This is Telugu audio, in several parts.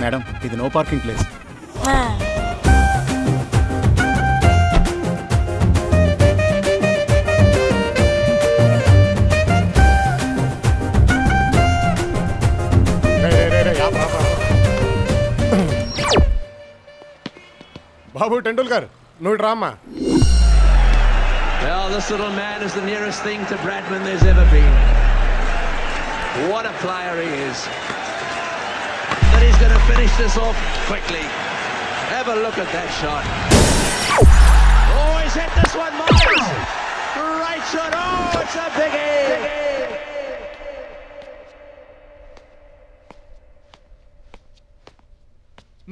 మేడం ఇది నో పార్కింగ్ ప్లేస్. బాబు టెండూల్కర్ నువ్వు drama. Well, this little man is the nearest thing to Bradman there's ever been. What a player he is. And he's going to finish this off quickly. Have a look at that shot. Oh, he's hit this one, Miles. Right shot. Oh, it's a biggie.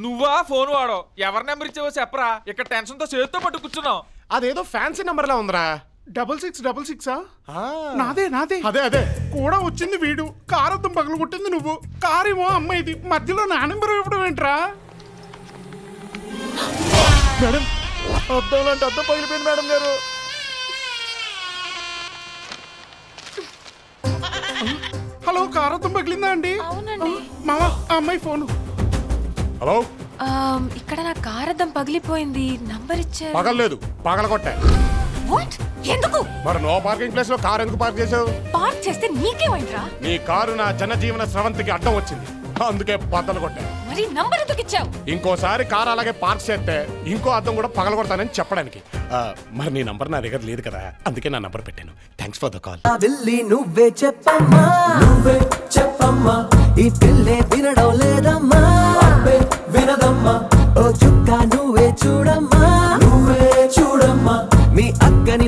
నువ్వా ఫోన్ వాడో? ఎవరి నెంబర్ ఇచ్చావో చెప్పరా, ఇక్కడ టెన్షన్ తో చేతితో పట్టు కూర్చున్నావు. అదేదో ఫ్యాన్సీ నెంబర్ లా ఉందిరా. 6666 నాదే అదే అదే కూడా వచ్చింది వీడు. కారు అద్దం పగలు కొట్టింది నువ్వు. కారేమో అమ్మాయిది. మధ్యలో నా నెంబర్ ఇవ్వడం ఏంట్రా? మేడం అద్దం లాంటి అద్దం పగిలిపోయింది మేడం గారు. హలో, కారు అద్దం పగిలిందా అండి? మామ అమ్మాయి ఫోను. హలో, ఇక్కడ నా కారు అద్దం పగిలిపోయింది. నంబర్ ఇచ్చారు. పగలలేదు, పగలగొట్టా. వాట్? ఎందుకు? మరి నో పార్కింగ్ ప్లేస్ లో కారు ఎందుకు పార్క్ చేసావు? పార్క్ చేస్తే నీకేమైందిరా? నీ కారు నా జనజీవన స్రవంతికి అడ్డం వచ్చింది, అందుకే బద్దలు కొట్టా. మరి నంబర్ ఎందుకు ఇచ్చావు? ఇంకోసారి కారు అలాగే పార్క్ చేస్తే ఇంకో అద్దం కూడా పగలగొడతానని చెప్పడానికి. మరి నీ నంబర్ నా దగ్గర లేదు కదా, అందుకే నా నంబర్ పెట్టాను. Thanks for the call. నువ్వే చెప్పమ్మా ఈ పిల్లే వినడం లేదమ్మా. వినదమ్మా ఓ చుక్క నువ్వే చూడమ్మా మీ అక్కని